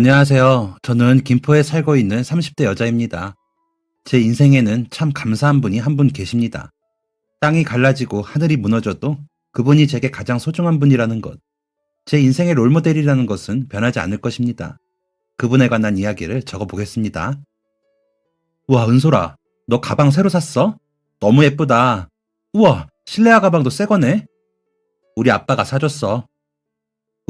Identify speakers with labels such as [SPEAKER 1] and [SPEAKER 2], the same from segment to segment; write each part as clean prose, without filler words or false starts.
[SPEAKER 1] 안녕하세요. 저는 김포에 살고 있는 30대 여자입니다. 제 인생에는 참 감사한 분이 한 분 계십니다. 땅이 갈라지고 하늘이 무너져도 그분이 제게 가장 소중한 분이라는 것. 제 인생의 롤모델이라는 것은 변하지 않을 것입니다. 그분에 관한 이야기를 적어보겠습니다. 우와, 은솔아, 너 가방 새로 샀어? 너무 예쁘다. 우와, 실내화 가방도 새 거네? 우리 아빠가 사줬어.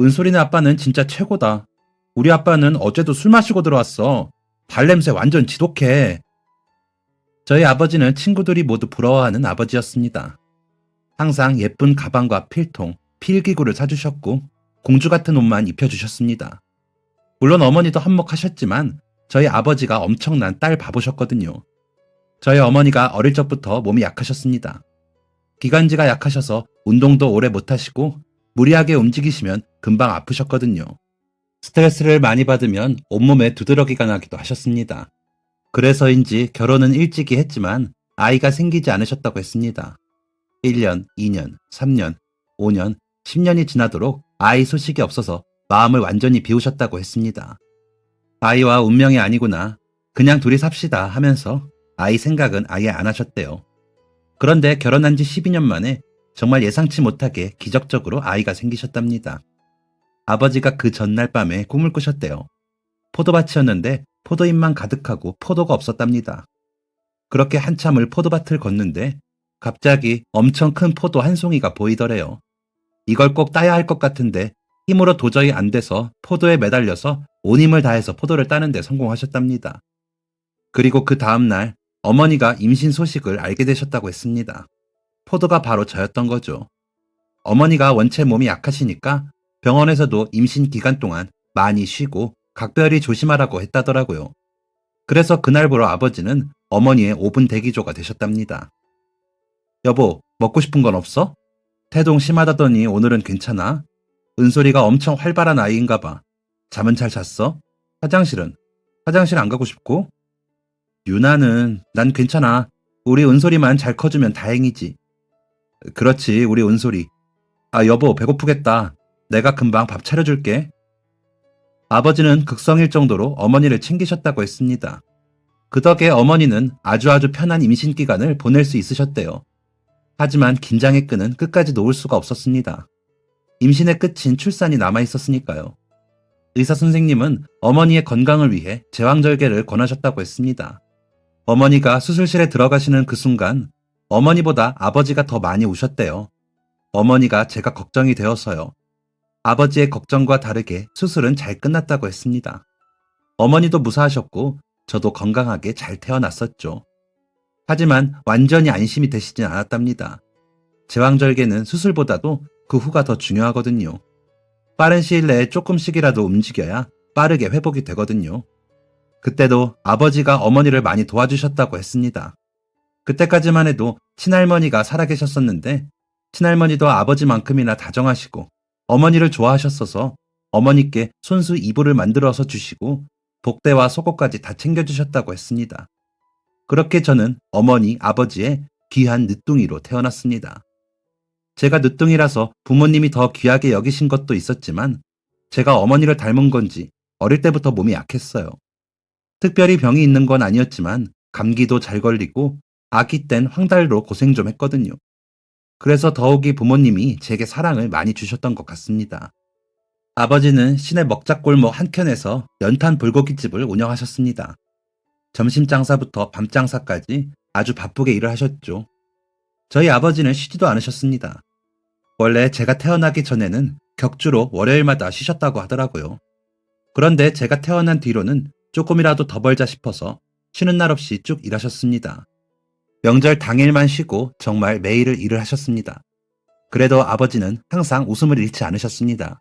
[SPEAKER 1] 은솔이네 아빠는 진짜 최고다. 우리 아빠는 어제도 술 마시고 들어왔어. 발냄새 완전 지독해. 저희 아버지는 친구들이 모두 부러워하는 아버지였습니다. 항상 예쁜 가방과 필통, 필기구를 사주셨고 공주 같은 옷만 입혀주셨습니다. 물론 어머니도 한몫하셨지만 저희 아버지가 엄청난 딸 바보셨거든요. 저희 어머니가 어릴 적부터 몸이 약하셨습니다. 기관지가 약하셔서 운동도 오래 못하시고 무리하게 움직이시면 금방 아프셨거든요. 스트레스를 많이 받으면 온몸에 두드러기가 나기도 하셨습니다. 그래서인지 결혼은 일찍이 했지만 아이가 생기지 않으셨다고 했습니다. 1년, 2년, 3년, 5년, 10년이 지나도록 아이 소식이 없어서 마음을 완전히 비우셨다고 했습니다. 아이와 운명이 아니구나. 그냥 둘이 삽시다 하면서 아이 생각은 아예 안 하셨대요. 그런데 결혼한 지 12년 만에 정말 예상치 못하게 기적적으로 아이가 생기셨답니다. 아버지가 그 전날 밤에 꿈을 꾸셨대요. 포도밭이었는데 포도잎만 가득하고 포도가 없었답니다. 그렇게 한참을 포도밭을 걷는데 갑자기 엄청 큰 포도 한 송이가 보이더래요. 이걸 꼭 따야 할 것 같은데 힘으로 도저히 안 돼서 포도에 매달려서 온 힘을 다해서 포도를 따는 데 성공하셨답니다. 그리고 그 다음날 어머니가 임신 소식을 알게 되셨다고 했습니다. 포도가 바로 저였던 거죠. 어머니가 원체 몸이 약하시니까 병원에서도 임신 기간 동안 많이 쉬고 각별히 조심하라고 했다더라고요. 그래서 그날부로 아버지는 어머니의 5분 대기조가 되셨답니다. 여보, 먹고 싶은 건 없어? 태동 심하다더니 오늘은 괜찮아? 은솔이가 엄청 활발한 아이인가 봐. 잠은 잘 잤어? 화장실은? 화장실 안 가고 싶고? 유나는 난 괜찮아. 우리 은솔이만 잘 커주면 다행이지. 그렇지, 우리 은솔이. 아, 여보, 배고프겠다. 내가 금방 밥 차려줄게. 아버지는 극성일 정도로 어머니를 챙기셨다고 했습니다. 그 덕에 어머니는 아주 편한 임신 기간을 보낼 수 있으셨대요. 하지만 긴장의 끈은 끝까지 놓을 수가 없었습니다. 임신의 끝인 출산이 남아 있었으니까요. 의사 선생님은 어머니의 건강을 위해 제왕절개를 권하셨다고 했습니다. 어머니가 수술실에 들어가시는 그 순간 어머니보다 아버지가 더 많이 우셨대요. 어머니가 제가 걱정이 되어서요. 아버지의 걱정과 다르게 수술은 잘 끝났다고 했습니다. 어머니도 무사하셨고 저도 건강하게 잘 태어났었죠. 하지만 완전히 안심이 되시진 않았답니다. 제왕절개는 수술보다도 그 후가 더 중요하거든요. 빠른 시일 내에 조금씩이라도 움직여야 빠르게 회복이 되거든요. 그때도 아버지가 어머니를 많이 도와주셨다고 했습니다. 그때까지만 해도 친할머니가 살아계셨었는데 친할머니도 아버지만큼이나 다정하시고 어머니를 좋아하셨어서 어머니께 손수 이불을 만들어서 주시고 복대와 속옷까지 다 챙겨주셨다고 했습니다. 그렇게 저는 어머니, 아버지의 귀한 늦둥이로 태어났습니다. 제가 늦둥이라서 부모님이 더 귀하게 여기신 것도 있었지만 제가 어머니를 닮은 건지 어릴 때부터 몸이 약했어요. 특별히 병이 있는 건 아니었지만 감기도 잘 걸리고 아기 땐 황달로 고생 좀 했거든요. 그래서 더욱이 부모님이 제게 사랑을 많이 주셨던 것 같습니다. 아버지는 시내 먹자골목 한켠에서 연탄 불고기집을 운영하셨습니다. 점심 장사부터 밤 장사까지 아주 바쁘게 일을 하셨죠. 저희 아버지는 쉬지도 않으셨습니다. 원래 제가 태어나기 전에는 격주로 월요일마다 쉬셨다고 하더라고요. 그런데 제가 태어난 뒤로는 조금이라도 더 벌자 싶어서 쉬는 날 없이 쭉 일하셨습니다. 명절 당일만 쉬고 정말 매일을 일을 하셨습니다. 그래도 아버지는 항상 웃음을 잃지 않으셨습니다.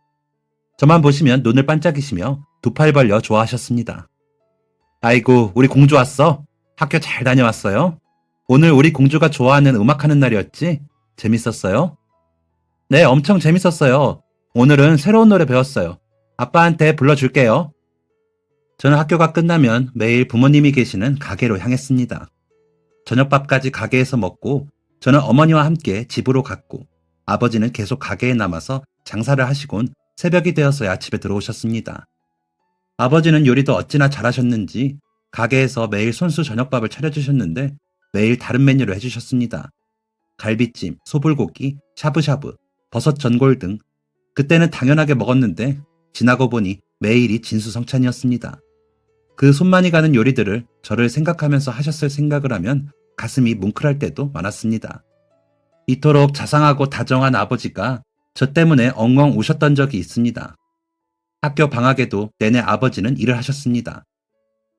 [SPEAKER 1] 저만 보시면 눈을 반짝이시며 두 팔 벌려 좋아하셨습니다. 아이고, 우리 공주 왔어? 학교 잘 다녀왔어요? 오늘 우리 공주가 좋아하는 음악하는 날이었지? 재밌었어요? 네, 엄청 재밌었어요. 오늘은 새로운 노래 배웠어요. 아빠한테 불러줄게요. 저는 학교가 끝나면 매일 부모님이 계시는 가게로 향했습니다. 저녁밥까지 가게에서 먹고 저는 어머니와 함께 집으로 갔고 아버지는 계속 가게에 남아서 장사를 하시곤 새벽이 되어서야 집에 들어오셨습니다. 아버지는 요리도 어찌나 잘하셨는지 가게에서 매일 손수 저녁밥을 차려주셨는데 매일 다른 메뉴를 해주셨습니다. 갈비찜, 소불고기, 샤브샤브, 버섯 전골 등 그때는 당연하게 먹었는데 지나고 보니 매일이 진수성찬이었습니다. 그 손만이 가는 요리들을 저를 생각하면서 하셨을 생각을 하면 가슴이 뭉클할 때도 많았습니다. 이토록 자상하고 다정한 아버지가 저 때문에 엉엉 우셨던 적이 있습니다. 학교 방학에도 내내 아버지는 일을 하셨습니다.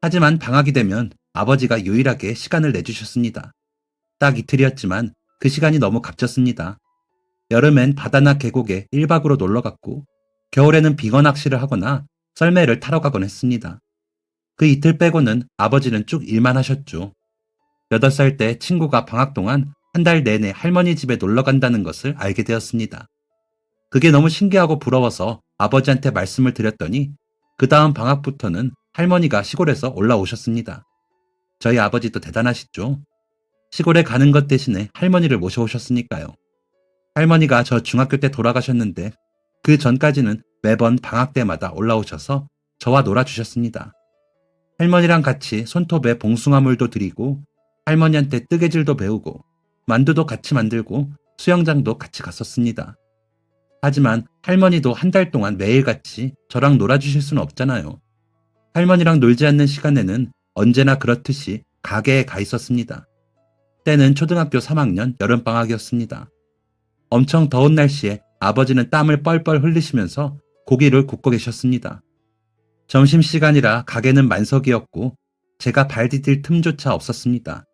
[SPEAKER 1] 하지만 방학이 되면 아버지가 유일하게 시간을 내주셨습니다. 딱 이틀이었지만 그 시간이 너무 값졌습니다. 여름엔 바다나 계곡에 1박으로 놀러갔고 겨울에는 빙어 낚시를 하거나 썰매를 타러 가곤 했습니다. 그 이틀 빼고는 아버지는 쭉 일만 하셨죠. 8살 때 친구가 방학 동안 한 달 내내 할머니 집에 놀러 간다는 것을 알게 되었습니다. 그게 너무 신기하고 부러워서 아버지한테 말씀을 드렸더니 그 다음 방학부터는 할머니가 시골에서 올라오셨습니다. 저희 아버지도 대단하시죠? 시골에 가는 것 대신에 할머니를 모셔오셨으니까요. 할머니가 저 중학교 때 돌아가셨는데 그 전까지는 매번 방학 때마다 올라오셔서 저와 놀아주셨습니다. 할머니랑 같이 손톱에 봉숭아물도 드리고 할머니한테 뜨개질도 배우고 만두도 같이 만들고 수영장도 같이 갔었습니다. 하지만 할머니도 한 달 동안 매일같이 저랑 놀아주실 수는 없잖아요. 할머니랑 놀지 않는 시간에는 언제나 그렇듯이 가게에 가 있었습니다. 때는 초등학교 3학년 여름방학이었습니다. 엄청 더운 날씨에 아버지는 땀을 뻘뻘 흘리시면서 고기를 굽고 계셨습니다. 점심시간이라 가게는 만석이었고 제가 발 디딜 틈조차 없었습니다.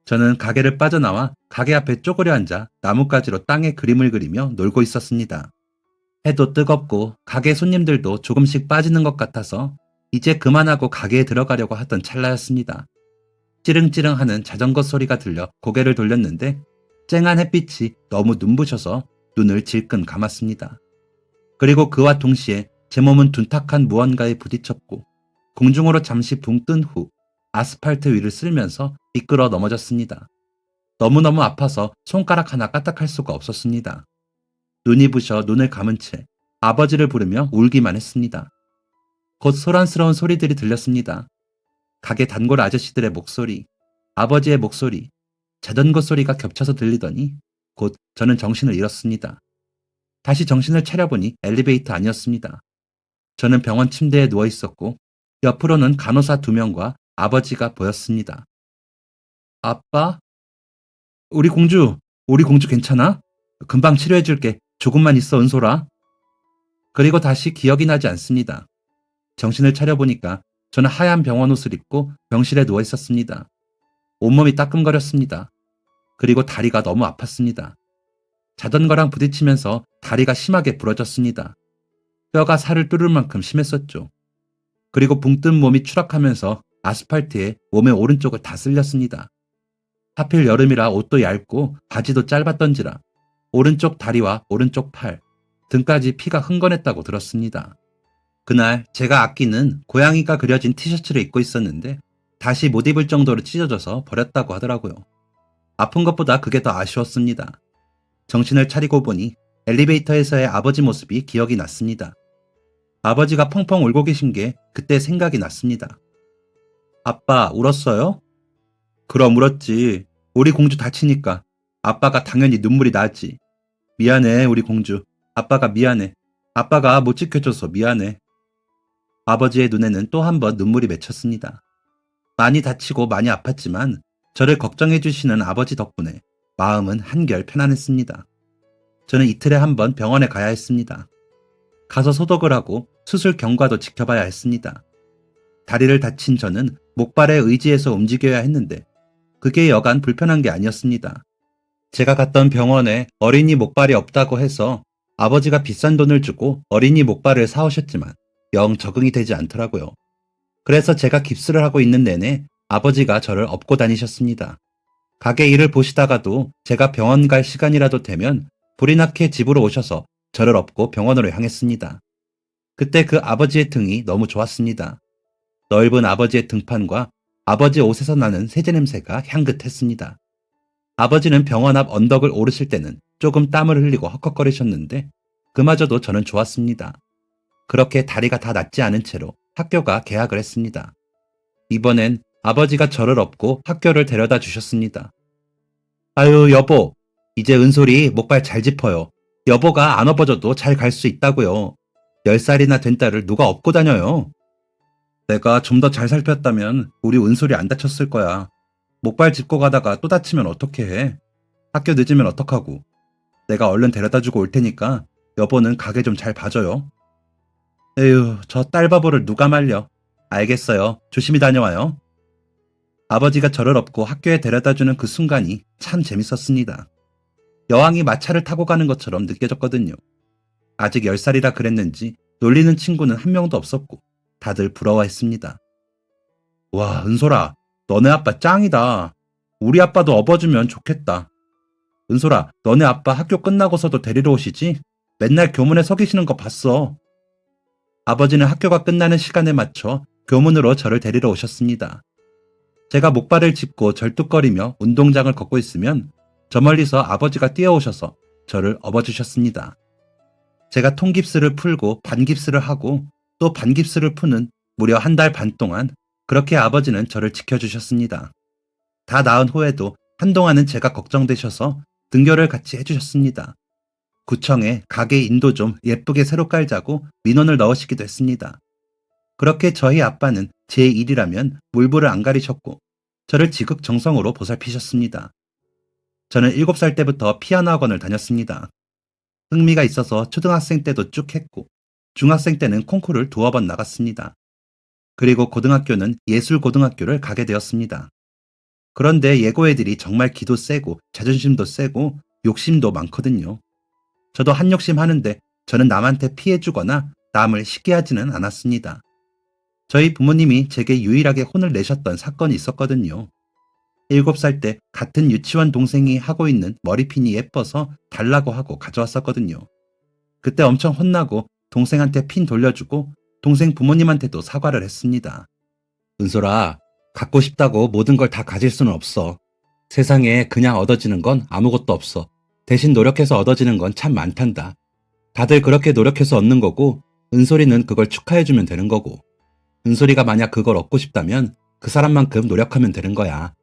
[SPEAKER 1] 저는 가게를 빠져나와 가게 앞에 쪼그려 앉아 나뭇가지로 땅에 그림을 그리며 놀고 있었습니다. 해도 뜨겁고 가게 손님들도 조금씩 빠지는 것 같아서 이제 그만하고 가게에 들어가려고 하던 찰나였습니다. 찌릉찌릉하는 자전거 소리가 들려 고개를 돌렸는데 쨍한 햇빛이 너무 눈부셔서 눈을 질끈 감았습니다. 그리고 그와 동시에 제 몸은 둔탁한 무언가에 부딪혔고 공중으로 잠시 붕 뜬 후 아스팔트 위를 쓸면서 미끄러 넘어졌습니다. 너무너무 아파서 손가락 하나 까딱할 수가 없었습니다. 눈이 부셔 눈을 감은 채 아버지를 부르며 울기만 했습니다. 곧 소란스러운 소리들이 들렸습니다. 가게 단골 아저씨들의 목소리, 아버지의 목소리, 자전거 소리가 겹쳐서 들리더니 곧 저는 정신을 잃었습니다. 다시 정신을 차려보니 엘리베이터 아니었습니다. 저는 병원 침대에 누워 있었고 옆으로는 간호사 2명과 아버지가 보였습니다. 아빠? 우리 공주 괜찮아? 금방 치료해줄게. 조금만 있어, 은솔아. 그리고 다시 기억이 나지 않습니다. 정신을 차려보니까 저는 하얀 병원 옷을 입고 병실에 누워 있었습니다. 온몸이 따끔거렸습니다. 그리고 다리가 너무 아팠습니다. 자전거랑 부딪히면서 다리가 심하게 부러졌습니다. 뼈가 살을 뚫을 만큼 심했었죠. 그리고 붕 뜬 몸이 추락하면서 아스팔트에 몸의 오른쪽을 다 쓸렸습니다. 하필 여름이라 옷도 얇고 바지도 짧았던지라 오른쪽 다리와 오른쪽 팔, 등까지 피가 흥건했다고 들었습니다. 그날 제가 아끼는 고양이가 그려진 티셔츠를 입고 있었는데 다시 못 입을 정도로 찢어져서 버렸다고 하더라고요. 아픈 것보다 그게 더 아쉬웠습니다. 정신을 차리고 보니 엘리베이터에서의 아버지 모습이 기억이 났습니다. 아버지가 펑펑 울고 계신 게 그때 생각이 났습니다. 아빠 울었어요? 그럼 울었지. 우리 공주 다치니까 아빠가 당연히 눈물이 나지. 미안해 우리 공주. 아빠가 미안해. 아빠가 못 지켜줘서 미안해. 아버지의 눈에는 또 한 번 눈물이 맺혔습니다. 많이 다치고 많이 아팠지만 저를 걱정해 주시는 아버지 덕분에 마음은 한결 편안했습니다. 저는 이틀에 한 번 병원에 가야 했습니다. 가서 소독을 하고 수술 경과도 지켜봐야 했습니다. 다리를 다친 저는 목발에 의지해서 움직여야 했는데 그게 여간 불편한 게 아니었습니다. 제가 갔던 병원에 어린이 목발이 없다고 해서 아버지가 비싼 돈을 주고 어린이 목발을 사오셨지만 영 적응이 되지 않더라고요. 그래서 제가 깁스를 하고 있는 내내 아버지가 저를 업고 다니셨습니다. 가게 일을 보시다가도 제가 병원 갈 시간이라도 되면 불이 나게 집으로 오셔서 저를 업고 병원으로 향했습니다. 그때 그 아버지의 등이 너무 좋았습니다. 넓은 아버지의 등판과 아버지 옷에서 나는 세제 냄새가 향긋했습니다. 아버지는 병원 앞 언덕을 오르실 때는 조금 땀을 흘리고 헉헉거리셨는데 그마저도 저는 좋았습니다. 그렇게 다리가 다 낫지 않은 채로 학교가 개학을 했습니다. 이번엔 아버지가 저를 업고 학교를 데려다 주셨습니다. 아유, 여보. 이제 은솔이 목발 잘 짚어요. 여보가 안 업어줘도 잘 갈 수 있다고요. 10살이나 된 딸을 누가 업고 다녀요. 내가 좀 더 잘 살폈다면 우리 은솔이 안 다쳤을 거야. 목발 짚고 가다가 또 다치면 어떡해 해. 학교 늦으면 어떡하고. 내가 얼른 데려다 주고 올 테니까 여보는 가게 좀 잘 봐줘요. 에휴, 저 딸 바보를 누가 말려. 알겠어요. 조심히 다녀와요. 아버지가 저를 업고 학교에 데려다 주는 그 순간이 참 재밌었습니다. 여왕이 마차를 타고 가는 것처럼 느껴졌거든요. 아직 10살이라 그랬는지 놀리는 친구는 한 명도 없었고 다들 부러워했습니다. 와, 은솔아, 너네 아빠 짱이다. 우리 아빠도 업어주면 좋겠다. 은솔아, 너네 아빠 학교 끝나고서도 데리러 오시지? 맨날 교문에 서 계시는 거 봤어. 아버지는 학교가 끝나는 시간에 맞춰 교문으로 저를 데리러 오셨습니다. 제가 목발을 짚고 절뚝거리며 운동장을 걷고 있으면 저 멀리서 아버지가 뛰어오셔서 저를 업어주셨습니다. 제가 통깁스를 풀고 반깁스를 하고 또 반깁스를 푸는 무려 1달 반 동안 그렇게 아버지는 저를 지켜주셨습니다. 다 나은 후에도 한동안은 제가 걱정되셔서 등교를 같이 해주셨습니다. 구청에 가게 인도 좀 예쁘게 새로 깔자고 민원을 넣으시기도 했습니다. 그렇게 저희 아빠는 제 일이라면 물불을 안 가리셨고 저를 지극정성으로 보살피셨습니다. 저는 7살 때부터 피아노 학원을 다녔습니다. 흥미가 있어서 초등학생 때도 쭉 했고 중학생 때는 콩쿠르를 2번 나갔습니다. 그리고 고등학교는 예술고등학교를 가게 되었습니다. 그런데 예고 애들이 정말 기도 세고 자존심도 세고 욕심도 많거든요. 저도 한 욕심 하는데 저는 남한테 피해주거나 남을 시기 하지는 않았습니다. 저희 부모님이 제게 유일하게 혼을 내셨던 사건이 있었거든요. 7살 때 같은 유치원 동생이 하고 있는 머리핀이 예뻐서 달라고 하고 가져왔었거든요. 그때 엄청 혼나고 동생한테 핀 돌려주고 동생 부모님한테도 사과를 했습니다. 은솔아, 갖고 싶다고 모든 걸 다 가질 수는 없어. 세상에 그냥 얻어지는 건 아무것도 없어. 대신 노력해서 얻어지는 건 참 많단다. 다들 그렇게 노력해서 얻는 거고 은솔이는 그걸 축하해주면 되는 거고 은솔이가 만약 그걸 얻고 싶다면 그 사람만큼 노력하면 되는 거야.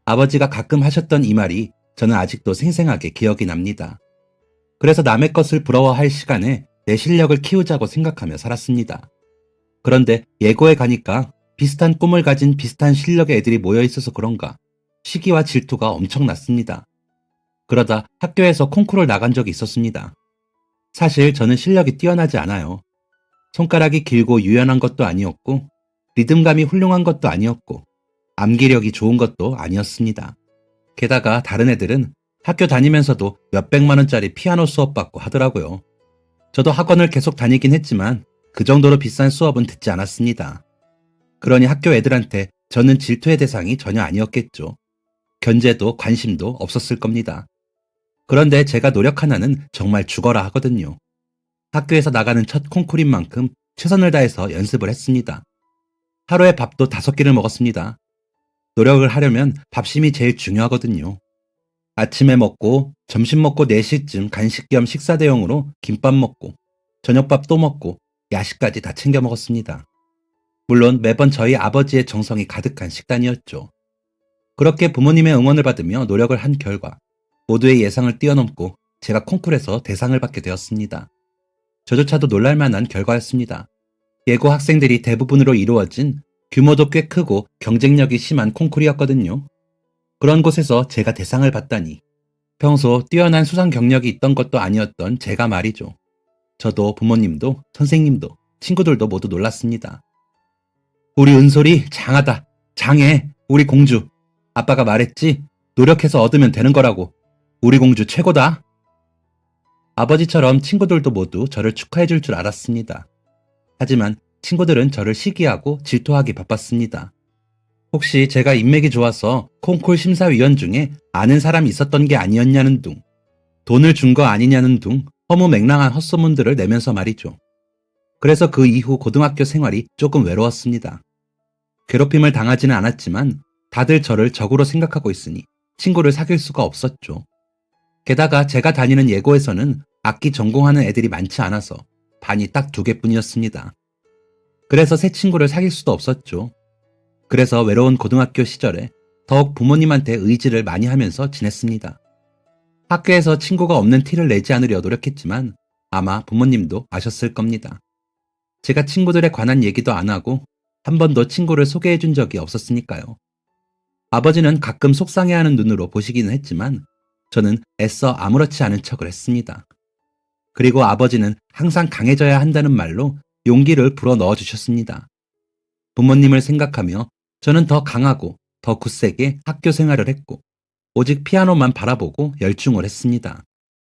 [SPEAKER 1] 아버지가 가끔 하셨던 이 말이 저는 아직도 생생하게 기억이 납니다. 그래서 남의 것을 부러워할 시간에 내 실력을 키우자고 생각하며 살았습니다. 그런데 예고에 가니까 비슷한 꿈을 가진 비슷한 실력의 애들이 모여 있어서 그런가 시기와 질투가 엄청났습니다. 그러다 학교에서 콩쿠르를 나간 적이 있었습니다. 사실 저는 실력이 뛰어나지 않아요. 손가락이 길고 유연한 것도 아니었고 리듬감이 훌륭한 것도 아니었고 암기력이 좋은 것도 아니었습니다. 게다가 다른 애들은 학교 다니면서도 몇백만 원짜리 피아노 수업 받고 하더라고요. 저도 학원을 계속 다니긴 했지만 그 정도로 비싼 수업은 듣지 않았습니다. 그러니 학교 애들한테 저는 질투의 대상이 전혀 아니었겠죠. 견제도 관심도 없었을 겁니다. 그런데 제가 노력 하나는 정말 죽어라 하거든요. 학교에서 나가는 첫 콩쿠르인 만큼 최선을 다해서 연습을 했습니다. 하루에 밥도 5끼를 먹었습니다. 노력을 하려면 밥심이 제일 중요하거든요. 아침에 먹고 점심 먹고 4시쯤 간식 겸 식사 대용으로 김밥 먹고 저녁밥 또 먹고 야식까지 다 챙겨 먹었습니다. 물론 매번 저희 아버지의 정성이 가득한 식단이었죠. 그렇게 부모님의 응원을 받으며 노력을 한 결과 모두의 예상을 뛰어넘고 제가 콩쿠르에서 대상을 받게 되었습니다. 저조차도 놀랄만한 결과였습니다. 예고 학생들이 대부분으로 이루어진 규모도 꽤 크고 경쟁력이 심한 콩쿠르였거든요. 그런 곳에서 제가 대상을 받다니 평소 뛰어난 수상 경력이 있던 것도 아니었던 제가 말이죠. 저도 부모님도 선생님도 친구들도 모두 놀랐습니다. 우리 은솔이 장하다. 장해. 우리 공주. 아빠가 말했지? 노력해서 얻으면 되는 거라고. 우리 공주 최고다. 아버지처럼 친구들도 모두 저를 축하해 줄 알았습니다. 하지만 친구들은 저를 시기하고 질투하기 바빴습니다. 혹시 제가 인맥이 좋아서 콩쿨 심사위원 중에 아는 사람이 있었던 게 아니었냐는 둥, 돈을 준 거 아니냐는 둥 허무맹랑한 헛소문들을 내면서 말이죠. 그래서 그 이후 고등학교 생활이 조금 외로웠습니다. 괴롭힘을 당하지는 않았지만 다들 저를 적으로 생각하고 있으니 친구를 사귈 수가 없었죠. 게다가 제가 다니는 예고에서는 악기 전공하는 애들이 많지 않아서 반이 딱 2개뿐이었습니다. 그래서 새 친구를 사귈 수도 없었죠. 그래서 외로운 고등학교 시절에 더욱 부모님한테 의지를 많이 하면서 지냈습니다. 학교에서 친구가 없는 티를 내지 않으려 노력했지만 아마 부모님도 아셨을 겁니다. 제가 친구들에 관한 얘기도 안 하고 한 번도 친구를 소개해 준 적이 없었으니까요. 아버지는 가끔 속상해하는 눈으로 보시기는 했지만 저는 애써 아무렇지 않은 척을 했습니다. 그리고 아버지는 항상 강해져야 한다는 말로 용기를 불어 넣어 주셨습니다. 부모님을 생각하며 저는 더 강하고 더 굳세게 학교 생활을 했고 오직 피아노만 바라보고 열중을 했습니다.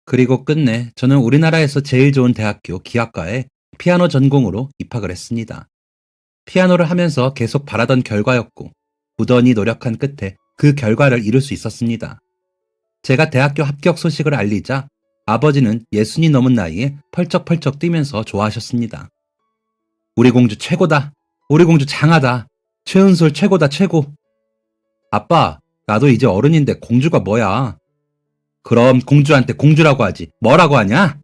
[SPEAKER 1] 그리고 끝내 저는 우리나라에서 제일 좋은 대학교 기악과에 피아노 전공으로 입학을 했습니다. 피아노를 하면서 계속 바라던 결과였고 부단히 노력한 끝에 그 결과를 이룰 수 있었습니다. 제가 대학교 합격 소식을 알리자 아버지는 60이 넘은 나이에 펄쩍펄쩍 뛰면서 좋아하셨습니다. 우리 공주 최고다. 우리 공주 장하다. 최은솔 최고다 최고. 아빠, 나도 이제 어른인데 공주가 뭐야? 그럼 공주한테 공주라고 하지. 뭐라고 하냐?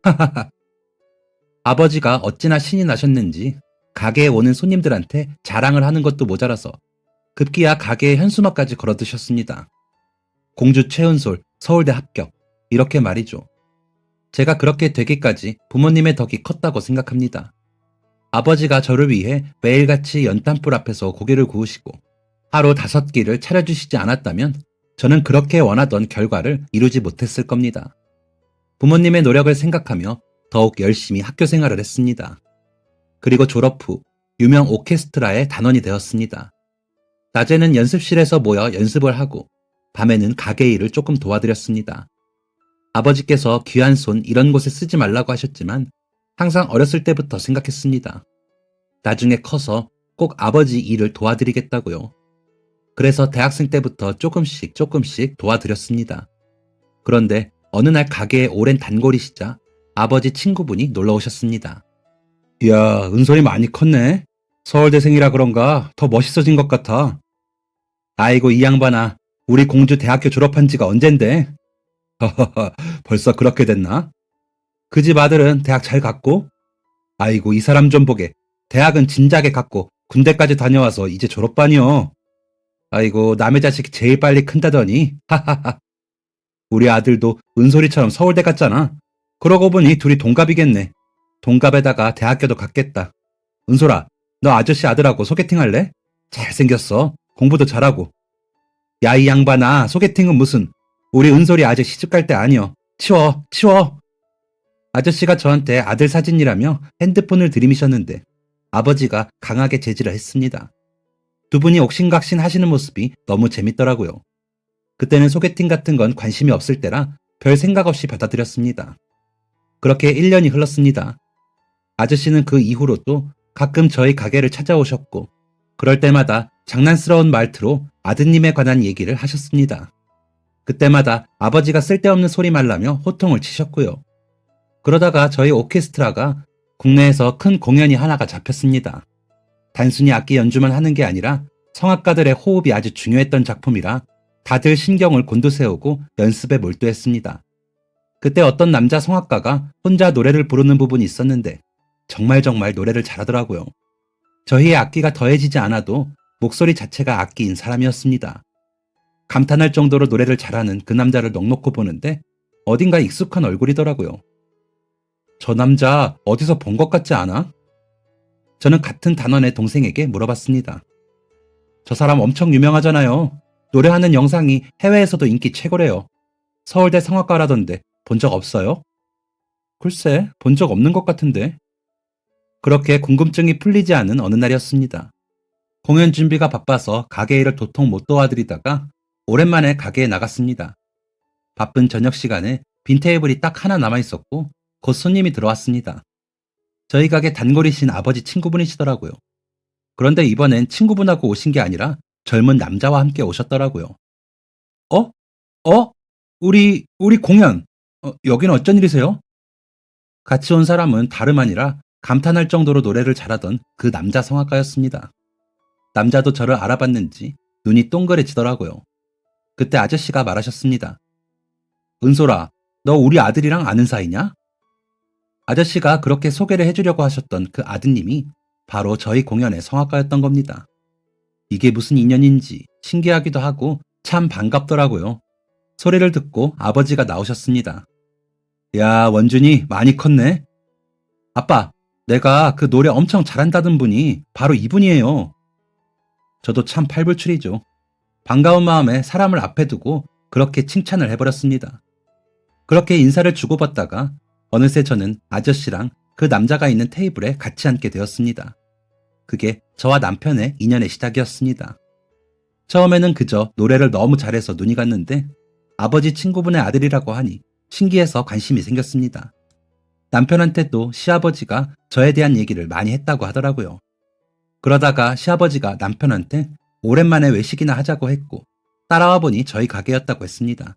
[SPEAKER 1] 아버지가 어찌나 신이 나셨는지 가게에 오는 손님들한테 자랑을 하는 것도 모자라서 급기야 가게에 현수막까지 걸어두셨습니다. 공주 최은솔 서울대 합격. 이렇게 말이죠. 제가 그렇게 되기까지 부모님의 덕이 컸다고 생각합니다. 아버지가 저를 위해 매일같이 연탄불 앞에서 고기를 구우시고 하루 5끼를 차려주시지 않았다면 저는 그렇게 원하던 결과를 이루지 못했을 겁니다. 부모님의 노력을 생각하며 더욱 열심히 학교 생활을 했습니다. 그리고 졸업 후 유명 오케스트라의 단원이 되었습니다. 낮에는 연습실에서 모여 연습을 하고 밤에는 가게 일을 조금 도와드렸습니다. 아버지께서 귀한 손 이런 곳에 쓰지 말라고 하셨지만 항상 어렸을 때부터 생각했습니다. 나중에 커서 꼭 아버지 일을 도와드리겠다고요. 그래서 대학생 때부터 조금씩 도와드렸습니다. 그런데 어느 날 가게에 오랜 단골이시자 아버지 친구분이 놀러 오셨습니다. 이야, 은솔이 많이 컸네. 서울대생이라 그런가 더 멋있어진 것 같아. 아이고 이 양반아, 우리 공주 대학교 졸업한 지가 언젠데? 허허허, 벌써 그렇게 됐나? 그 집 아들은 대학 잘 갔고? 아이고 이 사람 좀 보게. 대학은 진작에 갔고 군대까지 다녀와서 이제 졸업반이요. 아이고 남의 자식이 제일 빨리 큰다더니. 하하하. 우리 아들도 은솔이처럼 서울대 갔잖아. 그러고 보니 둘이 동갑이겠네. 동갑에다가 대학교도 갔겠다. 은솔아, 너 아저씨 아들하고 소개팅 할래? 잘생겼어. 공부도 잘하고. 야 이 양반아, 소개팅은 무슨. 우리 은솔이 아직 시집갈 때 아니여. 치워, 치워. 아저씨가 저한테 아들 사진이라며 핸드폰을 들이미셨는데 아버지가 강하게 제지를 했습니다. 두 분이 옥신각신 하시는 모습이 너무 재밌더라고요. 그때는 소개팅 같은 건 관심이 없을 때라 별 생각 없이 받아들였습니다. 그렇게 1년이 흘렀습니다. 아저씨는 그 이후로도 가끔 저희 가게를 찾아오셨고 그럴 때마다 장난스러운 말투로 아드님에 관한 얘기를 하셨습니다. 그때마다 아버지가 쓸데없는 소리 말라며 호통을 치셨고요. 그러다가 저희 오케스트라가 국내에서 큰 공연이 하나가 잡혔습니다. 단순히 악기 연주만 하는 게 아니라 성악가들의 호흡이 아주 중요했던 작품이라 다들 신경을 곤두세우고 연습에 몰두했습니다. 그때 어떤 남자 성악가가 혼자 노래를 부르는 부분이 있었는데 정말 노래를 잘하더라고요. 저희의 악기가 더해지지 않아도 목소리 자체가 악기인 사람이었습니다. 감탄할 정도로 노래를 잘하는 그 남자를 넋놓고 보는데 어딘가 익숙한 얼굴이더라고요. 저 남자 어디서 본 것 같지 않아? 저는 같은 단원의 동생에게 물어봤습니다. 저 사람 엄청 유명하잖아요. 노래하는 영상이 해외에서도 인기 최고래요. 서울대 성악가라던데 본 적 없어요? 글쎄, 본 적 없는 것 같은데. 그렇게 궁금증이 풀리지 않은 어느 날이었습니다. 공연 준비가 바빠서 가게 일을 도통 못 도와드리다가 오랜만에 가게에 나갔습니다. 바쁜 저녁 시간에 빈 테이블이 딱 하나 남아있었고 곧 손님이 들어왔습니다. 저희 가게 단골이신 아버지 친구분이시더라고요. 그런데 이번엔 친구분하고 오신 게 아니라 젊은 남자와 함께 오셨더라고요. 어? 우리 공연. 여기는 어쩐 일이세요? 같이 온 사람은 다름 아니라 감탄할 정도로 노래를 잘하던 그 남자 성악가였습니다. 남자도 저를 알아봤는지 눈이 동그래지더라고요. 그때 아저씨가 말하셨습니다. 은솔아, 너 우리 아들이랑 아는 사이냐? 아저씨가 그렇게 소개를 해주려고 하셨던 그 아드님이 바로 저희 공연의 성악가였던 겁니다. 이게 무슨 인연인지 신기하기도 하고 참 반갑더라고요. 소리를 듣고 아버지가 나오셨습니다. 야, 원준이 많이 컸네. 아빠, 내가 그 노래 엄청 잘한다던 분이 바로 이분이에요. 저도 참 팔불출이죠. 반가운 마음에 사람을 앞에 두고 그렇게 칭찬을 해버렸습니다. 그렇게 인사를 주고받다가 어느새 저는 아저씨랑 그 남자가 있는 테이블에 같이 앉게 되었습니다. 그게 저와 남편의 인연의 시작이었습니다. 처음에는 그저 노래를 너무 잘해서 눈이 갔는데 아버지 친구분의 아들이라고 하니 신기해서 관심이 생겼습니다. 남편한테도 시아버지가 저에 대한 얘기를 많이 했다고 하더라고요. 그러다가 시아버지가 남편한테 오랜만에 외식이나 하자고 했고 따라와 보니 저희 가게였다고 했습니다.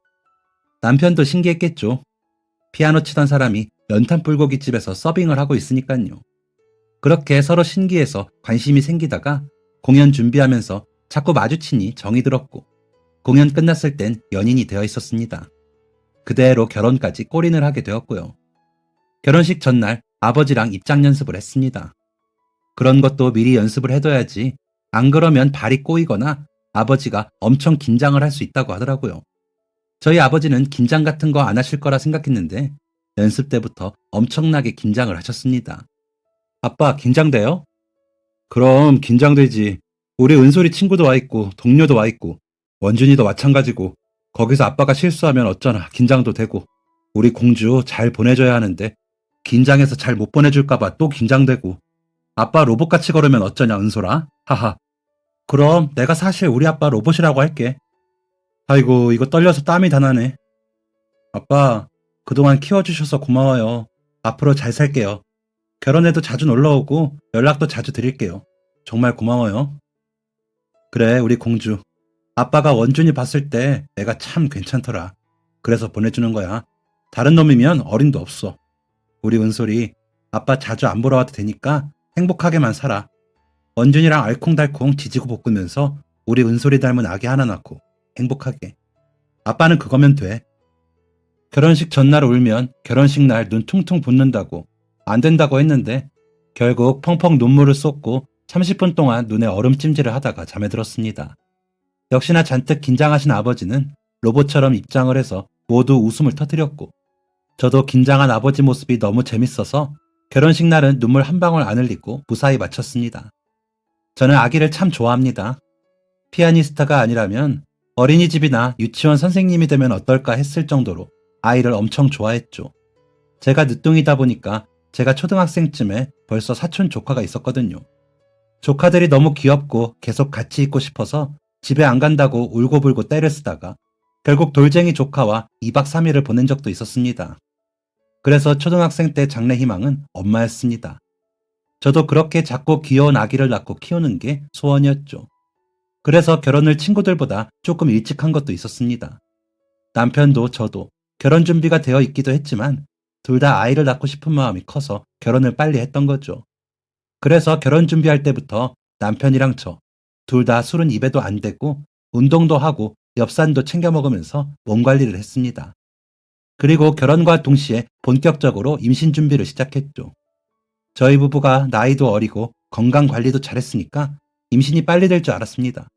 [SPEAKER 1] 남편도 신기했겠죠. 피아노 치던 사람이 연탄 불고기집에서 서빙을 하고 있으니까요. 그렇게 서로 신기해서 관심이 생기다가 공연 준비하면서 자꾸 마주치니 정이 들었고 공연 끝났을 땐 연인이 되어 있었습니다. 그대로 결혼까지 골인을 하게 되었고요. 결혼식 전날 아버지랑 입장 연습을 했습니다. 그런 것도 미리 연습을 해둬야지 안 그러면 발이 꼬이거나 아버지가 엄청 긴장을 할 수 있다고 하더라고요. 저희 아버지는 긴장 같은 거 안 하실 거라 생각했는데 연습 때부터 엄청나게 긴장을 하셨습니다. 아빠 긴장돼요? 그럼 긴장되지. 우리 은솔이 친구도 와 있고 동료도 와 있고 원준이도 마찬가지고 거기서 아빠가 실수하면 어쩌나 긴장도 되고 우리 공주 잘 보내줘야 하는데 긴장해서 잘 못 보내줄까봐 또 긴장되고 아빠 로봇같이 걸으면 어쩌냐 은솔아? 하하. 그럼 내가 사실 우리 아빠 로봇이라고 할게. 아이고 이거 떨려서 땀이 다 나네. 아빠 그동안 키워주셔서 고마워요. 앞으로 잘 살게요. 결혼해도 자주 놀러오고 연락도 자주 드릴게요. 정말 고마워요. 그래 우리 공주. 아빠가 원준이 봤을 때 애가 참 괜찮더라. 그래서 보내주는 거야. 다른 놈이면 어림도 없어. 우리 은솔이 아빠 자주 안 보러 와도 되니까 행복하게만 살아. 원준이랑 알콩달콩 지지고 볶으면서 우리 은솔이 닮은 아기 하나 낳고 행복하게. 아빠는 그거면 돼. 결혼식 전날 울면 결혼식 날 눈 퉁퉁 붓는다고 안 된다고 했는데 결국 펑펑 눈물을 쏟고 30분 동안 눈에 얼음찜질을 하다가 잠에 들었습니다. 역시나 잔뜩 긴장하신 아버지는 로봇처럼 입장을 해서 모두 웃음을 터뜨렸고 저도 긴장한 아버지 모습이 너무 재밌어서 결혼식 날은 눈물 한 방울 안 흘리고 무사히 마쳤습니다. 저는 아기를 참 좋아합니다. 피아니스트가 아니라면 어린이집이나 유치원 선생님이 되면 어떨까 했을 정도로 아이를 엄청 좋아했죠. 제가 늦둥이다 보니까 제가 초등학생쯤에 벌써 사촌 조카가 있었거든요. 조카들이 너무 귀엽고 계속 같이 있고 싶어서 집에 안 간다고 울고불고 떼를 쓰다가 결국 돌쟁이 조카와 2박 3일을 보낸 적도 있었습니다. 그래서 초등학생 때 장래 희망은 엄마였습니다. 저도 그렇게 작고 귀여운 아기를 낳고 키우는 게 소원이었죠. 그래서 결혼을 친구들보다 조금 일찍 한 것도 있었습니다. 남편도 저도 결혼 준비가 되어 있기도 했지만 둘 다 아이를 낳고 싶은 마음이 커서 결혼을 빨리 했던 거죠. 그래서 결혼 준비할 때부터 남편이랑 저 둘 다 술은 입에도 안 대고 운동도 하고 엽산도 챙겨 먹으면서 몸 관리를 했습니다. 그리고 결혼과 동시에 본격적으로 임신 준비를 시작했죠. 저희 부부가 나이도 어리고 건강 관리도 잘했으니까 임신이 빨리 될 줄 알았습니다.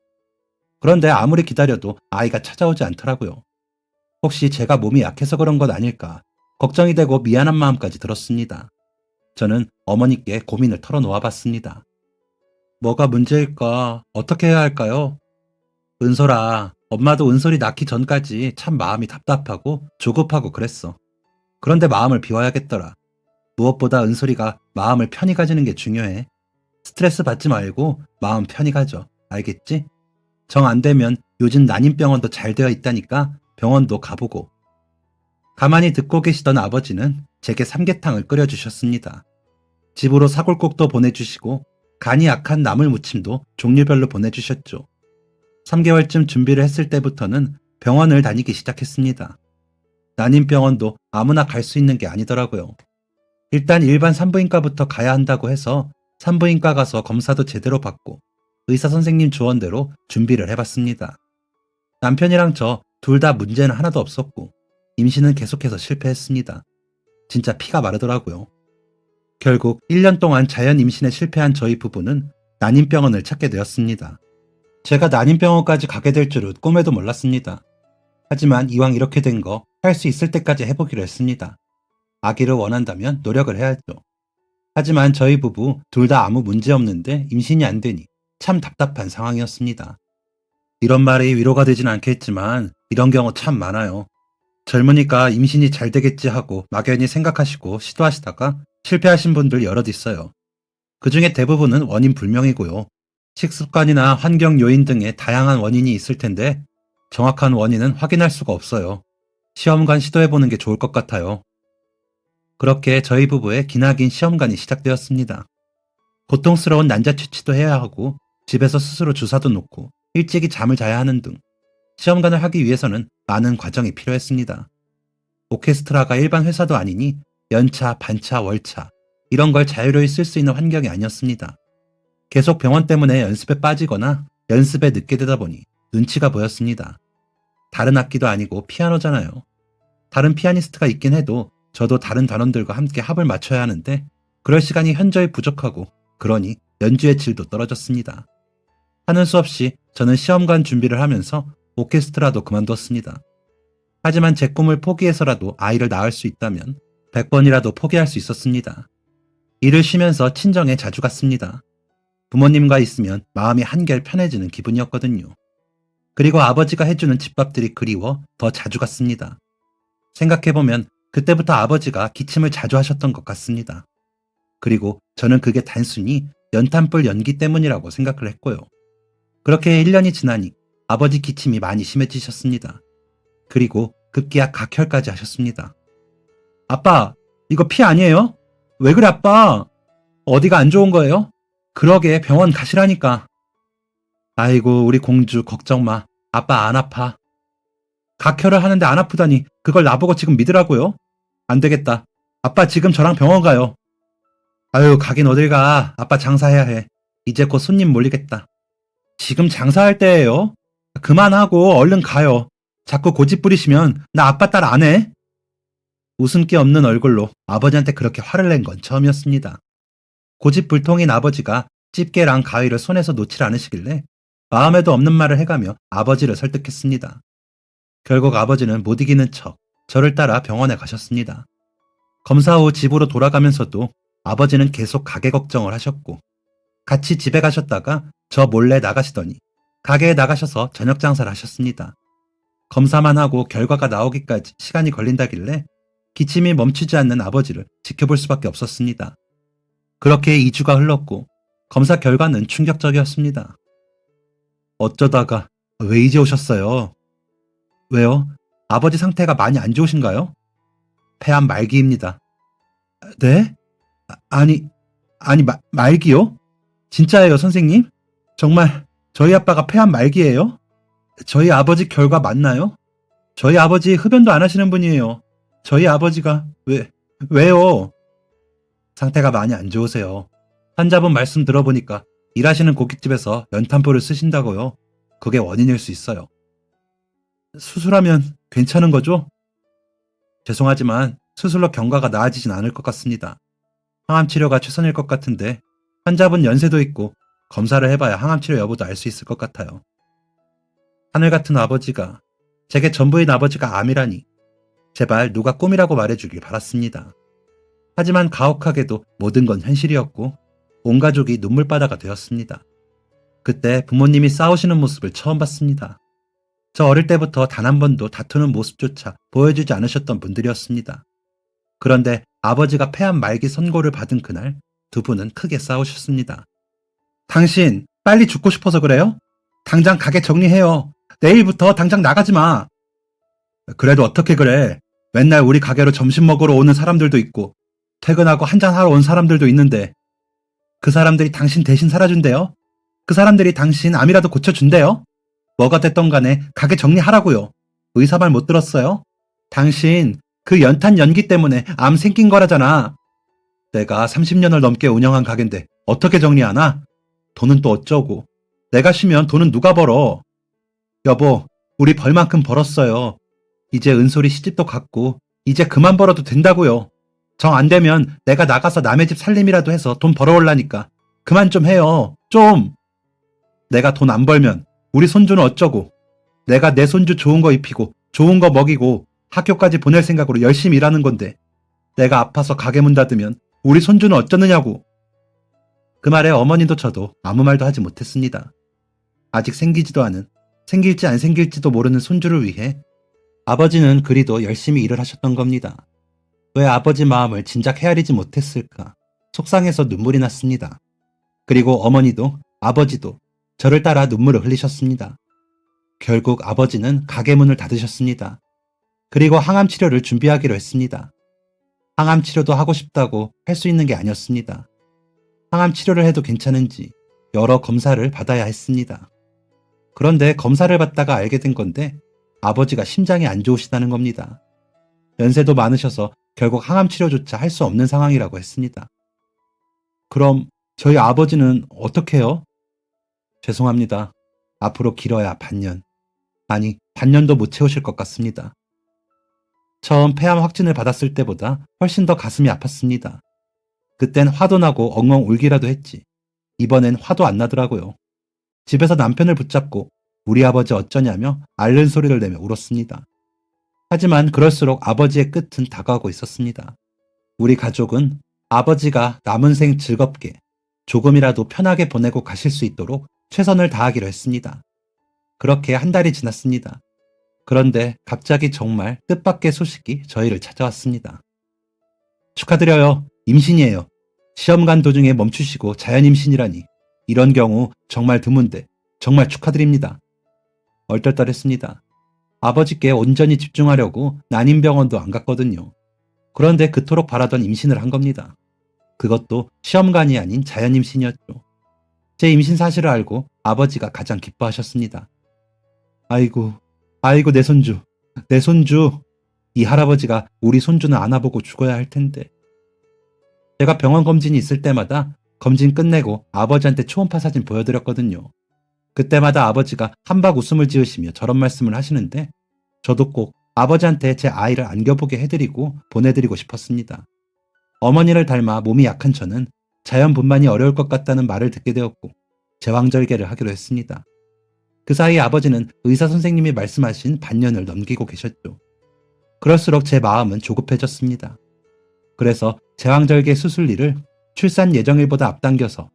[SPEAKER 1] 그런데 아무리 기다려도 아이가 찾아오지 않더라고요. 혹시 제가 몸이 약해서 그런 건 아닐까 걱정이 되고 미안한 마음까지 들었습니다. 저는 어머니께 고민을 털어놓아 봤습니다. 뭐가 문제일까? 어떻게 해야 할까요? 은솔아, 엄마도 은솔이 낳기 전까지 참 마음이 답답하고 조급하고 그랬어. 그런데 마음을 비워야겠더라. 무엇보다 은솔이가 마음을 편히 가지는 게 중요해. 스트레스 받지 말고 마음 편히 가져. 알겠지? 정 안 되면 요즘 난임병원도 잘 되어 있다니까 병원도 가보고. 가만히 듣고 계시던 아버지는 제게 삼계탕을 끓여주셨습니다. 집으로 사골국도 보내주시고 간이 약한 나물 무침도 종류별로 보내주셨죠. 3개월쯤 준비를 했을 때부터는 병원을 다니기 시작했습니다. 난임병원도 아무나 갈 수 있는 게 아니더라고요. 일단 일반 산부인과부터 가야 한다고 해서 산부인과 가서 검사도 제대로 받고 의사 선생님 조언대로 준비를 해봤습니다. 남편이랑 저 둘 다 문제는 하나도 없었고 임신은 계속해서 실패했습니다. 진짜 피가 마르더라고요. 결국 1년 동안 자연 임신에 실패한 저희 부부는 난임병원을 찾게 되었습니다. 제가 난임병원까지 가게 될 줄은 꿈에도 몰랐습니다. 하지만 이왕 이렇게 된 거 할 수 있을 때까지 해보기로 했습니다. 아기를 원한다면 노력을 해야죠. 하지만 저희 부부 둘 다 아무 문제 없는데 임신이 안 되니 참 답답한 상황이었습니다. 이런 말이 위로가 되진 않겠지만 이런 경우 참 많아요. 젊으니까 임신이 잘 되겠지 하고 막연히 생각하시고 시도하시다가 실패하신 분들 여럿 있어요. 그 중에 대부분은 원인 불명이고요. 식습관이나 환경 요인 등의 다양한 원인이 있을 텐데 정확한 원인은 확인할 수가 없어요. 시험관 시도해보는 게 좋을 것 같아요. 그렇게 저희 부부의 기나긴 시험관이 시작되었습니다. 고통스러운 난자 채취도 해야 하고 집에서 스스로 주사도 놓고 일찍이 잠을 자야 하는 등 시험관을 하기 위해서는 많은 과정이 필요했습니다. 오케스트라가 일반 회사도 아니니 연차, 반차, 월차 이런 걸 자유로이 쓸 수 있는 환경이 아니었습니다. 계속 병원 때문에 연습에 빠지거나 연습에 늦게 되다 보니 눈치가 보였습니다. 다른 악기도 아니고 피아노잖아요. 다른 피아니스트가 있긴 해도 저도 다른 단원들과 함께 합을 맞춰야 하는데 그럴 시간이 현저히 부족하고 그러니 연주의 질도 떨어졌습니다. 하는 수 없이 저는 시험관 준비를 하면서 오케스트라도 그만뒀습니다. 하지만 제 꿈을 포기해서라도 아이를 낳을 수 있다면 100번이라도 포기할 수 있었습니다. 일을 쉬면서 친정에 자주 갔습니다. 부모님과 있으면 마음이 한결 편해지는 기분이었거든요. 그리고 아버지가 해주는 집밥들이 그리워 더 자주 갔습니다. 생각해보면 그때부터 아버지가 기침을 자주 하셨던 것 같습니다. 그리고 저는 그게 단순히 연탄불 연기 때문이라고 생각을 했고요. 그렇게 1년이 지나니 아버지 기침이 많이 심해지셨습니다. 그리고 급기야 각혈까지 하셨습니다. 아빠, 이거 피 아니에요? 왜 그래 아빠? 어디가 안 좋은 거예요? 그러게 병원 가시라니까. 아이고 우리 공주 걱정 마. 아빠 안 아파. 각혈을 하는데 안 아프다니 그걸 나보고 지금 믿으라고요? 안 되겠다. 아빠 지금 저랑 병원 가요. 아유 가긴 어딜 가. 아빠 장사해야 해. 이제 곧 손님 몰리겠다. 지금 장사할 때예요. 그만하고 얼른 가요. 자꾸 고집 부리시면 나 아빠 딸 안 해. 웃음기 없는 얼굴로 아버지한테 그렇게 화를 낸 건 처음이었습니다. 고집불통인 아버지가 집게랑 가위를 손에서 놓질 않으시길래 마음에도 없는 말을 해가며 아버지를 설득했습니다. 결국 아버지는 못 이기는 척 저를 따라 병원에 가셨습니다. 검사 후 집으로 돌아가면서도 아버지는 계속 가게 걱정을 하셨고 같이 집에 가셨다가 저 몰래 나가시더니 가게에 나가셔서 저녁 장사를 하셨습니다. 검사만 하고 결과가 나오기까지 시간이 걸린다길래 기침이 멈추지 않는 아버지를 지켜볼 수밖에 없었습니다. 그렇게 2주가 흘렀고 검사 결과는 충격적이었습니다. 어쩌다가 왜 이제 오셨어요? 왜요? 아버지 상태가 많이 안 좋으신가요? 폐암 말기입니다. 네? 아니 말기요? 진짜예요 선생님? 정말 저희 아빠가 폐암 말기예요? 저희 아버지 결과 맞나요? 저희 아버지 흡연도 안 하시는 분이에요. 저희 아버지가 왜요? 상태가 많이 안 좋으세요. 환자분 말씀 들어보니까 일하시는 고깃집에서 연탄불을 쓰신다고요. 그게 원인일 수 있어요. 수술하면 괜찮은 거죠? 죄송하지만 수술로 경과가 나아지진 않을 것 같습니다. 항암 치료가 최선일 것 같은데 환자분 연세도 있고 검사를 해봐야 항암 치료 여부도 알 수 있을 것 같아요. 하늘 같은 아버지가, 제게 전부인 아버지가 암이라니 제발 누가 꿈이라고 말해주길 바랐습니다. 하지만 가혹하게도 모든 건 현실이었고 온 가족이 눈물바다가 되었습니다. 그때 부모님이 싸우시는 모습을 처음 봤습니다. 저 어릴 때부터 단 한 번도 다투는 모습조차 보여주지 않으셨던 분들이었습니다. 그런데 아버지가 폐암 말기 선고를 받은 그날 두 분은 크게 싸우셨습니다. 당신 빨리 죽고 싶어서 그래요? 당장 가게 정리해요. 내일부터 당장 나가지 마. 그래도 어떻게 그래? 맨날 우리 가게로 점심 먹으러 오는 사람들도 있고 퇴근하고 한잔하러 온 사람들도 있는데 그 사람들이 당신 대신 살아준대요? 그 사람들이 당신 암이라도 고쳐준대요? 뭐가 됐던 간에 가게 정리하라고요. 의사 말 못 들었어요? 당신 그 연탄 연기 때문에 암 생긴 거라잖아. 내가 30년을 넘게 운영한 가게인데 어떻게 정리하나? 돈은 또 어쩌고. 내가 쉬면 돈은 누가 벌어. 여보, 우리 벌만큼 벌었어요. 이제 은솔이 시집도 갔고 이제 그만 벌어도 된다고요. 정 안 되면 내가 나가서 남의 집 살림이라도 해서 돈 벌어올라니까. 그만 좀 해요. 좀. 내가 돈 안 벌면 우리 손주는 어쩌고. 내가 내 손주 좋은 거 입히고 좋은 거 먹이고 학교까지 보낼 생각으로 열심히 일하는 건데 내가 아파서 가게 문 닫으면 우리 손주는 어쩌느냐고. 그 말에 어머니도 저도 아무 말도 하지 못했습니다. 아직 생기지도 않은, 생길지 안 생길지도 모르는 손주를 위해 아버지는 그리도 열심히 일을 하셨던 겁니다. 왜 아버지 마음을 진작 헤아리지 못했을까 속상해서 눈물이 났습니다. 그리고 어머니도 아버지도 저를 따라 눈물을 흘리셨습니다. 결국 아버지는 가게 문을 닫으셨습니다. 그리고 항암 치료를 준비하기로 했습니다. 항암 치료도 하고 싶다고 할 수 있는 게 아니었습니다. 항암 치료를 해도 괜찮은지 여러 검사를 받아야 했습니다. 그런데 검사를 받다가 알게 된 건데 아버지가 심장이 안 좋으시다는 겁니다. 연세도 많으셔서 결국 항암 치료조차 할 수 없는 상황이라고 했습니다. 그럼 저희 아버지는 어떻게 해요? 죄송합니다. 앞으로 길어야 반년. 아니, 반년도 못 채우실 것 같습니다. 처음 폐암 확진을 받았을 때보다 훨씬 더 가슴이 아팠습니다. 그땐 화도 나고 엉엉 울기라도 했지. 이번엔 화도 안 나더라고요. 집에서 남편을 붙잡고 우리 아버지 어쩌냐며 앓는 소리를 내며 울었습니다. 하지만 그럴수록 아버지의 끝은 다가오고 있었습니다. 우리 가족은 아버지가 남은 생 즐겁게 조금이라도 편하게 보내고 가실 수 있도록 최선을 다하기로 했습니다. 그렇게 한 달이 지났습니다. 그런데 갑자기 정말 뜻밖의 소식이 저희를 찾아왔습니다. 축하드려요. 임신이에요. 시험 간 도중에 멈추시고 자연 임신이라니. 이런 경우 정말 드문데 정말 축하드립니다. 얼떨떨했습니다. 아버지께 온전히 집중하려고 난임병원도 안 갔거든요. 그런데 그토록 바라던 임신을 한 겁니다. 그것도 시험관이 아닌 자연 임신이었죠. 제 임신 사실을 알고 아버지가 가장 기뻐하셨습니다. 아이고, 아이고 내 손주, 내 손주. 이 할아버지가 우리 손주는 안아보고 죽어야 할 텐데. 제가 병원 검진이 있을 때마다 검진 끝내고 아버지한테 초음파 사진 보여드렸거든요. 그때마다 아버지가 한박 웃음을 지으시며 저런 말씀을 하시는데 저도 꼭 아버지한테 제 아이를 안겨보게 해드리고 보내드리고 싶었습니다. 어머니를 닮아 몸이 약한 저는 자연분만이 어려울 것 같다는 말을 듣게 되었고 제왕절개를 하기로 했습니다. 그 사이 아버지는 의사 선생님이 말씀하신 반년을 넘기고 계셨죠. 그럴수록 제 마음은 조급해졌습니다. 그래서 제왕절개 수술일을 출산 예정일보다 앞당겨서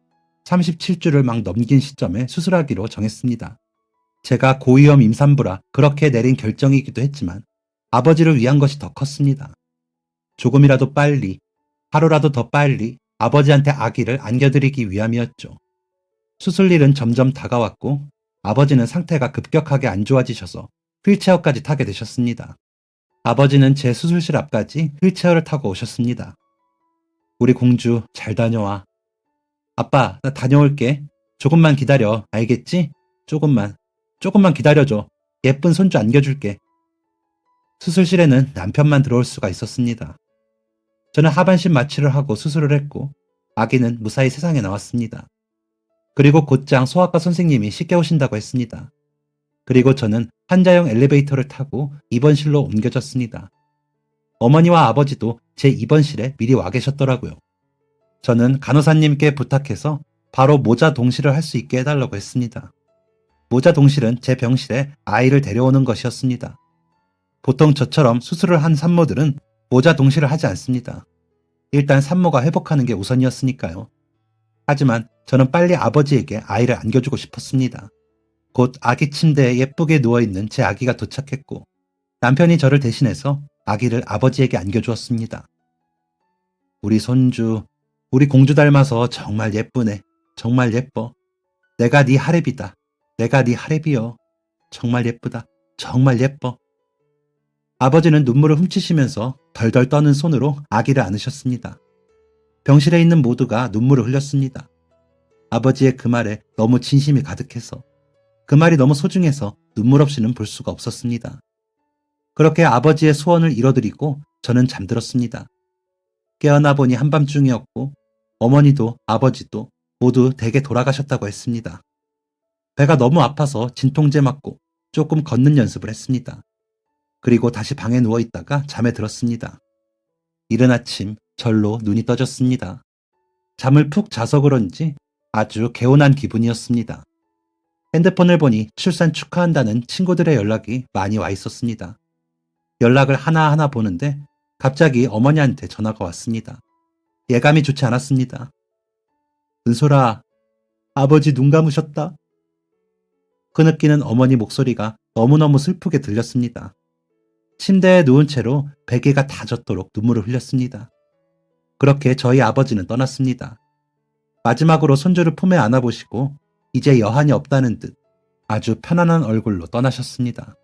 [SPEAKER 1] 37주를 막 넘긴 시점에 수술하기로 정했습니다. 제가 고위험 임산부라 그렇게 내린 결정이기도 했지만 아버지를 위한 것이 더 컸습니다. 조금이라도 빨리, 하루라도 더 빨리 아버지한테 아기를 안겨드리기 위함이었죠. 수술일은 점점 다가왔고 아버지는 상태가 급격하게 안 좋아지셔서 휠체어까지 타게 되셨습니다. 아버지는 제 수술실 앞까지 휠체어를 타고 오셨습니다. 우리 공주 잘 다녀와. 아빠, 나 다녀올게. 조금만 기다려. 알겠지? 조금만 기다려줘. 예쁜 손주 안겨줄게. 수술실에는 남편만 들어올 수가 있었습니다. 저는 하반신 마취를 하고 수술을 했고 아기는 무사히 세상에 나왔습니다. 그리고 곧장 소아과 선생님이 씻겨 오신다고 했습니다. 그리고 저는 환자용 엘리베이터를 타고 입원실로 옮겨졌습니다. 어머니와 아버지도 제 입원실에 미리 와 계셨더라고요. 저는 간호사님께 부탁해서 바로 모자 동실을 할 수 있게 해달라고 했습니다. 모자 동실은 제 병실에 아이를 데려오는 것이었습니다. 보통 저처럼 수술을 한 산모들은 모자 동실을 하지 않습니다. 일단 산모가 회복하는 게 우선이었으니까요. 하지만 저는 빨리 아버지에게 아이를 안겨주고 싶었습니다. 곧 아기 침대에 예쁘게 누워있는 제 아기가 도착했고 남편이 저를 대신해서 아기를 아버지에게 안겨주었습니다. 우리 손주, 우리 공주 닮아서 정말 예쁘네. 정말 예뻐. 내가 네 하랩이다. 내가 네 하랩이여. 정말 예쁘다. 정말 예뻐. 아버지는 눈물을 훔치시면서 덜덜 떠는 손으로 아기를 안으셨습니다. 병실에 있는 모두가 눈물을 흘렸습니다. 아버지의 그 말에 너무 진심이 가득해서 그 말이 너무 소중해서 눈물 없이는 볼 수가 없었습니다. 그렇게 아버지의 소원을 이뤄드리고 저는 잠들었습니다. 깨어나 보니 한밤중이었고 어머니도 아버지도 모두 댁에 돌아가셨다고 했습니다. 배가 너무 아파서 진통제 맞고 조금 걷는 연습을 했습니다. 그리고 다시 방에 누워있다가 잠에 들었습니다. 이른 아침 절로 눈이 떠졌습니다. 잠을 푹 자서 그런지 아주 개운한 기분이었습니다. 핸드폰을 보니 출산 축하한다는 친구들의 연락이 많이 와 있었습니다. 연락을 하나하나 보는데 갑자기 어머니한테 전화가 왔습니다. 예감이 좋지 않았습니다. 은솔아, 아버지 눈 감으셨다. 흐느끼는 어머니 목소리가 너무너무 슬프게 들렸습니다. 침대에 누운 채로 베개가 다 젖도록 눈물을 흘렸습니다. 그렇게 저희 아버지는 떠났습니다. 마지막으로 손주를 품에 안아보시고 이제 여한이 없다는 듯 아주 편안한 얼굴로 떠나셨습니다.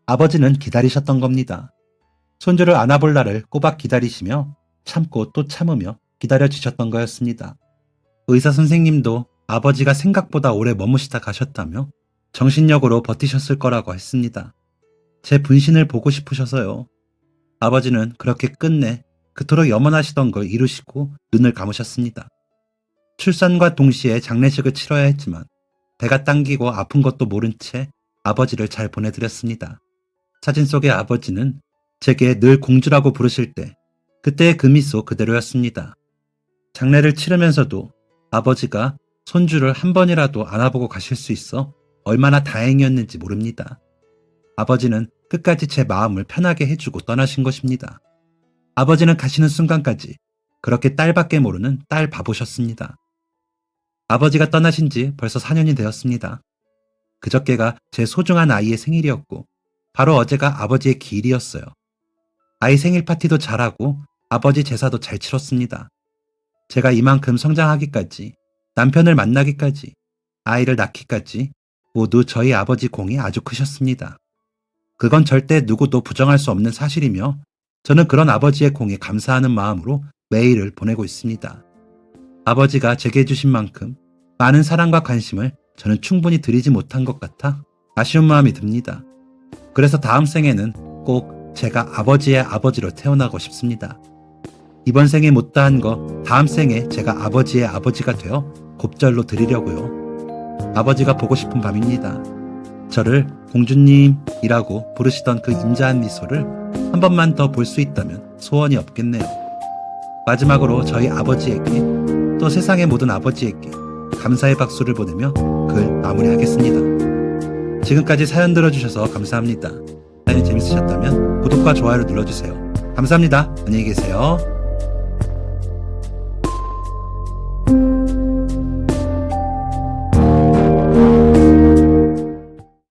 [SPEAKER 1] 아버지는 기다리셨던 겁니다. 손주를 안아볼 날을 꼬박 기다리시며 참고 또 참으며 기다려주셨던 거였습니다. 의사 선생님도 아버지가 생각보다 오래 머무시다 가셨다며 정신력으로 버티셨을 거라고 했습니다. 제 분신을 보고 싶으셔서요. 아버지는 그렇게 끝내 그토록 염원하시던 걸 이루시고 눈을 감으셨습니다. 출산과 동시에 장례식을 치러야 했지만 배가 당기고 아픈 것도 모른 채 아버지를 잘 보내드렸습니다. 사진 속의 아버지는 제게 늘 공주라고 부르실 때 그때의 그 미소 그대로였습니다. 장례를 치르면서도 아버지가 손주를 한 번이라도 안아보고 가실 수 있어 얼마나 다행이었는지 모릅니다. 아버지는 끝까지 제 마음을 편하게 해주고 떠나신 것입니다. 아버지는 가시는 순간까지 그렇게 딸밖에 모르는 딸 바보셨습니다. 아버지가 떠나신 지 벌써 4년이 되었습니다. 그저께가 제 소중한 아이의 생일이었고 바로 어제가 아버지의 기일이었어요. 아이 생일 파티도 잘하고 아버지 제사도 잘 치렀습니다. 제가 이만큼 성장하기까지, 남편을 만나기까지, 아이를 낳기까지 모두 저희 아버지 공이 아주 크셨습니다. 그건 절대 누구도 부정할 수 없는 사실이며 저는 그런 아버지의 공에 감사하는 마음으로 매일을 보내고 있습니다. 아버지가 제게 해주신 만큼 많은 사랑과 관심을 저는 충분히 드리지 못한 것 같아 아쉬운 마음이 듭니다. 그래서 다음 생에는 꼭 제가 아버지의 아버지로 태어나고 싶습니다. 이번 생에 못다한 거 다음 생에 제가 아버지의 아버지가 되어 곱절로 드리려고요. 아버지가 보고 싶은 밤입니다. 저를 공주님이라고 부르시던 그 인자한 미소를 한 번만 더 볼 수 있다면 소원이 없겠네요. 마지막으로 저희 아버지에게 또 세상의 모든 아버지에게 감사의 박수를 보내며 글 마무리하겠습니다. 지금까지 사연 들어주셔서 감사합니다. 사연이 재밌으셨다면 구독과 좋아요를 눌러주세요. 감사합니다. 안녕히 계세요.